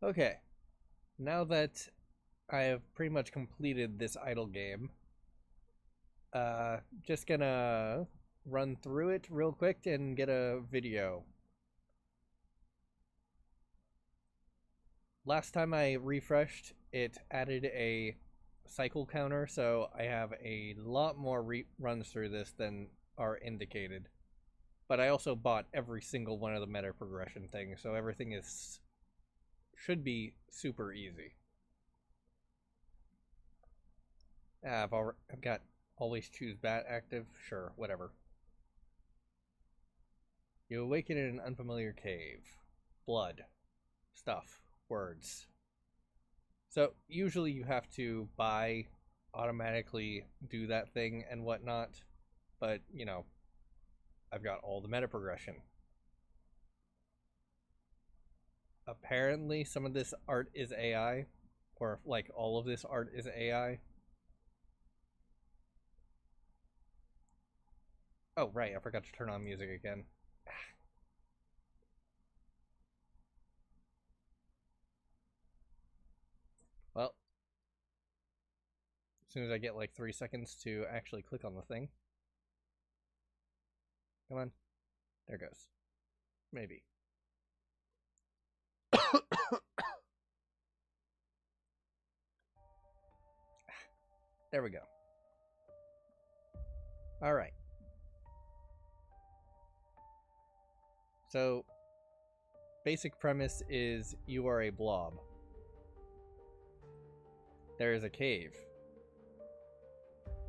Okay, now that I have pretty much completed this idle game, just gonna run through it real quick and get a video. Last time I refreshed, it added a cycle counter, so I have a lot more runs through this than are indicated. But I also bought every single one of the meta progression things, so everything is should be super easy. I've got always choose bat active. Sure, whatever. You awaken in an unfamiliar cave. Blood. Stuff. Words. So usually you have to buy, automatically do that thing and whatnot. But, I've got all the meta progression. Apparently some of this art is AI. Or like all of this art is AI. Oh right, I forgot to turn on music again. Well, as soon as I get like 3 seconds to actually click on the thing. Come on. There goes. Maybe. There we go. All right. So, basic premise is you are a blob. There is a cave.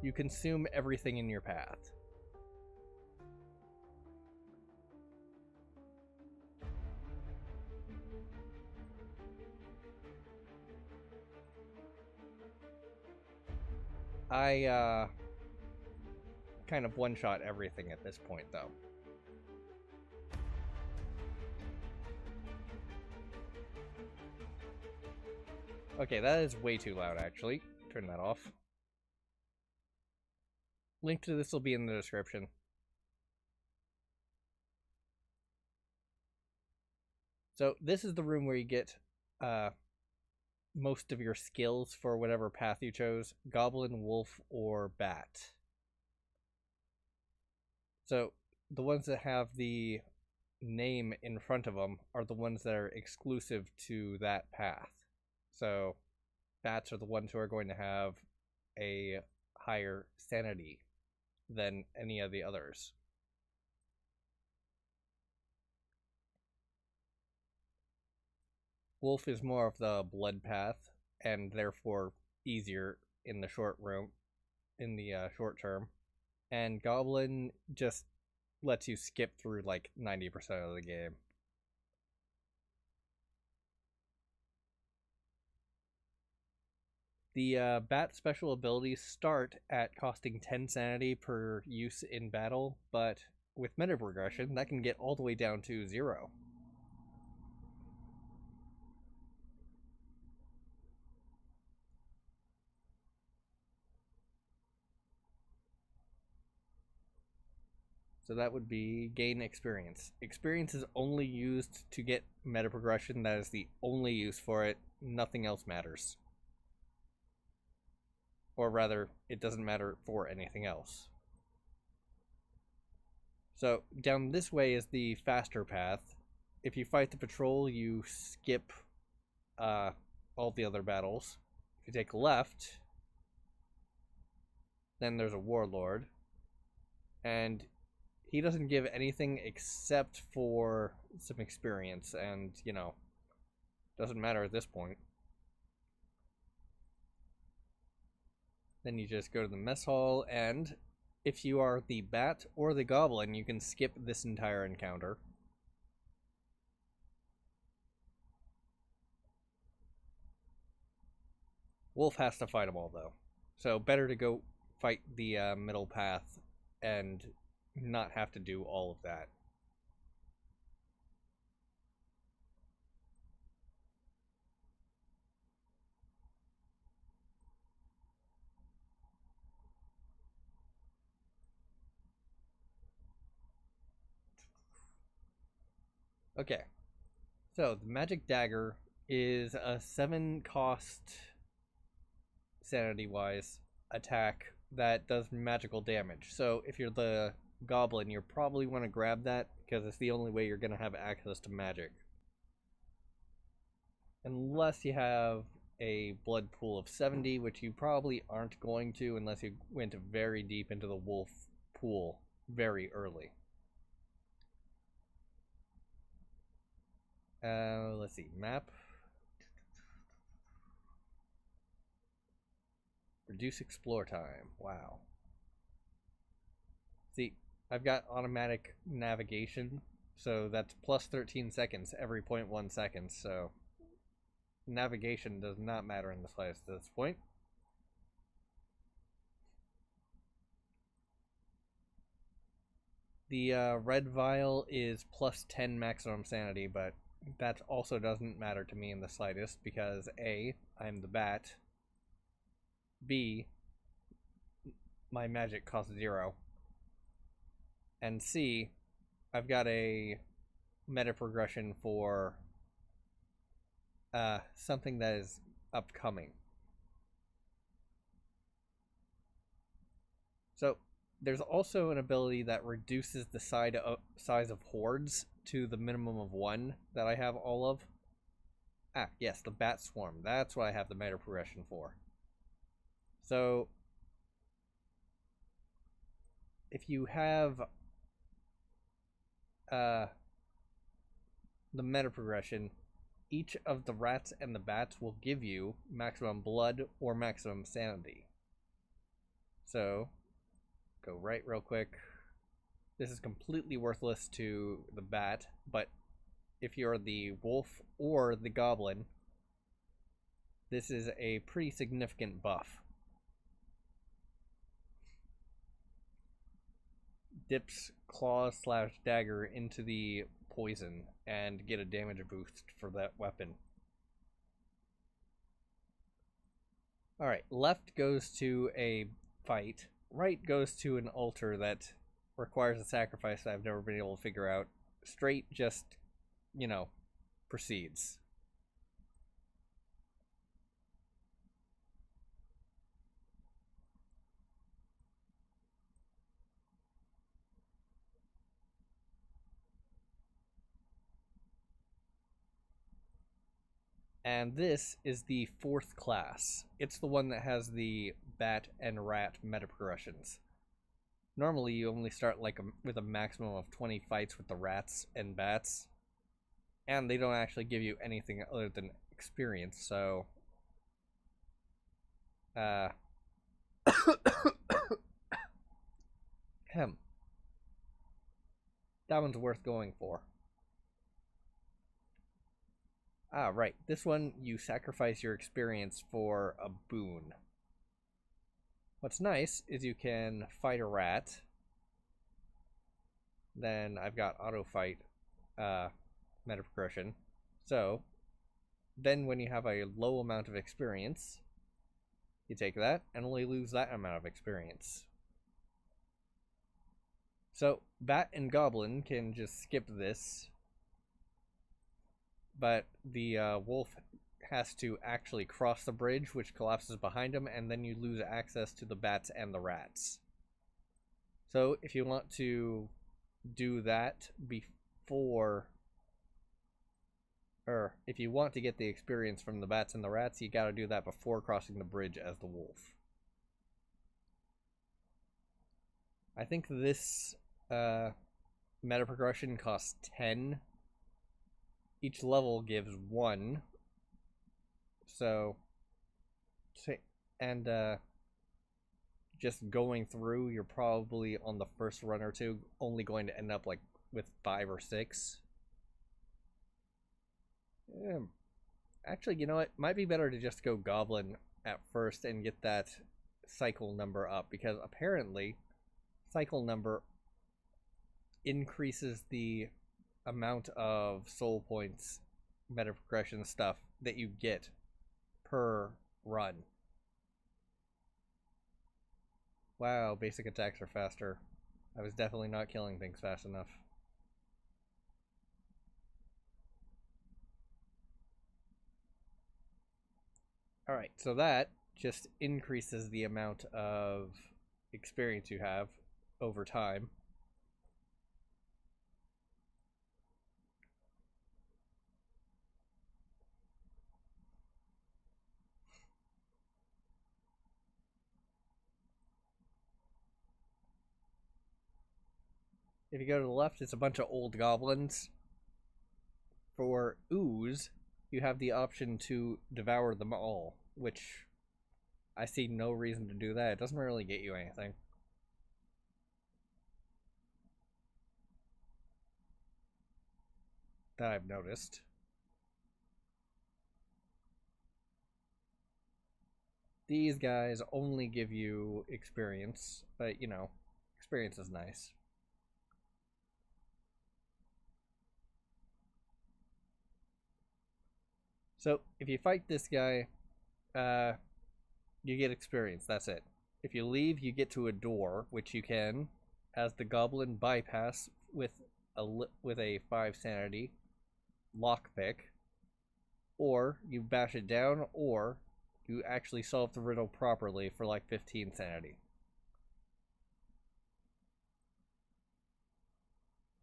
You consume everything in your path. I kind of one-shot everything at this point, though. Okay, that is way too loud, actually. Turn that off. Link to this will be in the description. So this is the room where you get most of your skills for whatever path you chose. Goblin, wolf, or bat. So the ones that have the name in front of them are the ones that are exclusive to that path. So bats are the ones who are going to have a higher sanity than any of the others. Wolf is more of the blood path and therefore easier in the short term. And Goblin just lets you skip through like 90% of the game. The bat special abilities start at costing 10 sanity per use in battle, but with meta progression, that can get all the way down to 0. So that would be gain experience. Experience is only used to get meta progression. That is the only use for it. Nothing else matters. Or rather, it doesn't matter for anything else. So down this way is the faster path. If you fight the patrol, you skip all the other battles. If you take left, then there's a warlord. And he doesn't give anything except for some experience, and, doesn't matter at this point. Then you just go to the mess hall, and if you are the bat or the goblin, you can skip this entire encounter. Wolf has to fight them all, though. So better to go fight the middle path and not have to do all of that. Okay. So the magic dagger is a 7 cost, sanity wise, attack that does magical damage. So if you're the goblin, you probably want to grab that because it's the only way you're going to have access to magic. Unless you have a blood pool of 70, which you probably aren't going to unless you went very deep into the wolf pool very early. Let's see, map. Reduce explore time. Wow. See, I've got automatic navigation, so that's plus 13 seconds every 0.1 seconds, so navigation does not matter in the slightest at this point. The red vial is plus 10 maximum sanity, but that also doesn't matter to me in the slightest because A, I'm the bat, B, my magic costs 0, and C, I've got a meta progression for something that is upcoming. So there's also an ability that reduces the size of hordes to the minimum of 1 that I have all of. Ah, yes, the bat swarm. That's what I have the meta progression for. So if you have the meta progression, each of the rats and the bats will give you maximum blood or maximum sanity. So go right real quick. This is completely worthless to the bat, but if you're the wolf or the goblin, this is a pretty significant buff. Dips claw/dagger into the poison and get a damage boost for that weapon. Alright, left goes to a fight. Right goes to an altar that requires a sacrifice that I've never been able to figure out. Straight just, proceeds. And this is the 4th class. It's the one that has the bat and rat meta progressions. Normally you only start with a maximum of 20 fights with the rats and bats, and they don't actually give you anything other than experience, so that one's worth going for. Ah, right. This one, you sacrifice your experience for a boon. What's nice is you can fight a rat. Then I've got auto fight meta progression. So then when you have a low amount of experience, you take that and only lose that amount of experience. So bat and goblin can just skip this, but the wolf has to actually cross the bridge, which collapses behind him, and then you lose access to the bats and the rats. So if you want to do that before, or if you want to get the experience from the bats and the rats, you gotta do that before crossing the bridge as the wolf. I think this meta progression costs 10. Each level gives 1. So, and just going through, you're probably on the first run or two only going to end up with 5 or 6. Actually, you know what? Might be better to just go goblin at first and get that cycle number up, because apparently cycle number increases the amount of soul points meta progression stuff that you get per run. Wow, basic attacks are faster. I was definitely not killing things fast enough. Alright, so that just increases the amount of experience you have over time. If you go to the left, it's a bunch of old goblins. For ooze, you have the option to devour them all, which I see no reason to do that. It doesn't really get you anything. That I've noticed. These guys only give you experience, but you know, experience is nice. So if you fight this guy, you get experience. That's it. If you leave, you get to a door, which you can, as the goblin, bypass with a 5 sanity lockpick, or you bash it down, or you actually solve the riddle properly for like 15 sanity.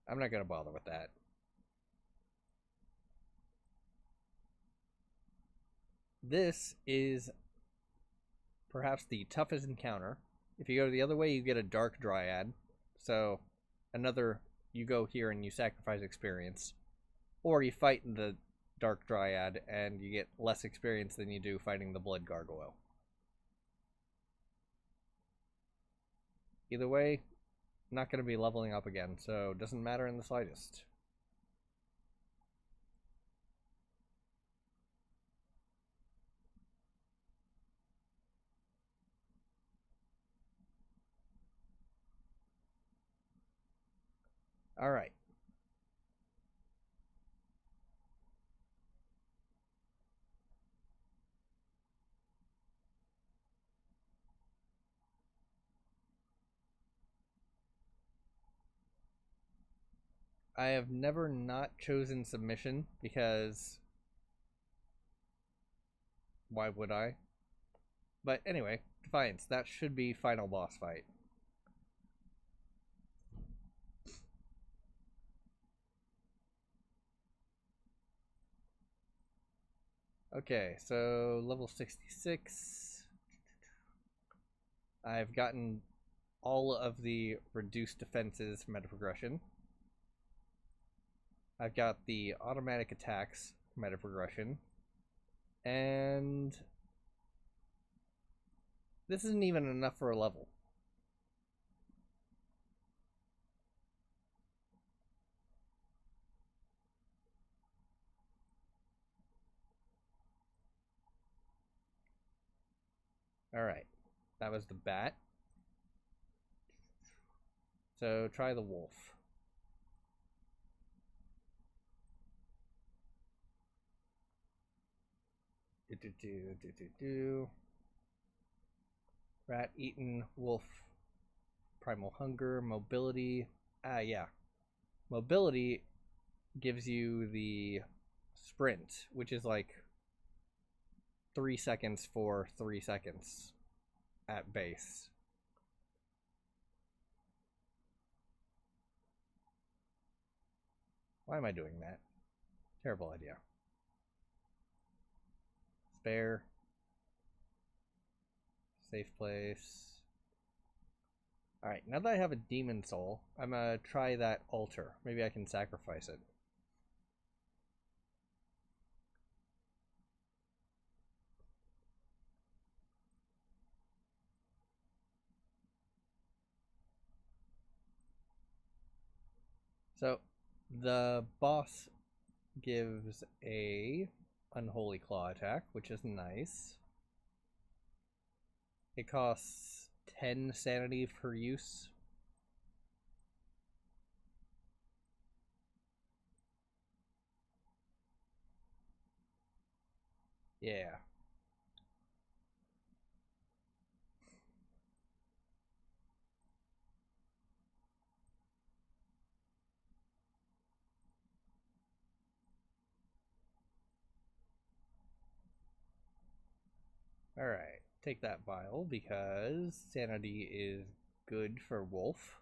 I'm not gonna bother with that. This is perhaps the toughest encounter. If you go the other way, you get a Dark Dryad. So, another, you go here and you sacrifice experience. Or you fight the Dark Dryad and you get less experience than you do fighting the Blood Gargoyle. Either way, not going to be leveling up again, so it doesn't matter in the slightest. Alright. I have never not chosen submission because why would I? But anyway, Defiance, that should be final boss fight. Okay, so level 66. I've gotten all of the reduced defenses meta progression. I've got the automatic attacks meta progression. And this isn't even enough for a level. Alright, that was the bat. So try the wolf. Rat eaten, wolf, primal hunger, mobility. Yeah. Mobility gives you the sprint, which is like 3 seconds for 3 seconds at base. Why am I doing that? Terrible idea. Spare. Safe place. Alright, now that I have a demon soul, I'm gonna try that altar. Maybe I can sacrifice it. So, the boss gives a Unholy Claw attack, which is nice. It costs 10 sanity per use. Yeah. Alright, take that vial because sanity is good for Wolf.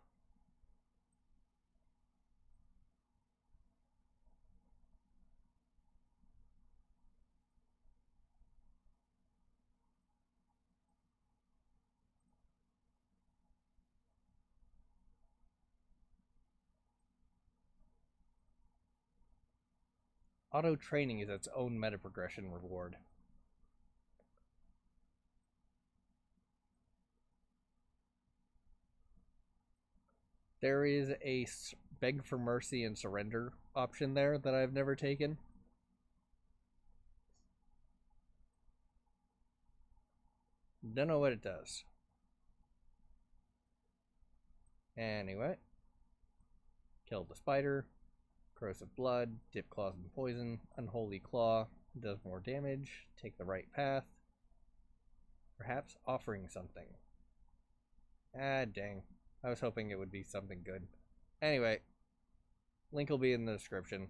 Auto training is its own meta progression reward. There is a beg for mercy and surrender option there that I've never taken. Don't know what it does. Anyway, kill the spider. Corrosive blood, dip claws in poison, unholy claw, does more damage, take the right path. Perhaps offering something. Ah, dang. I was hoping it would be something good. Anyway, link will be in the description.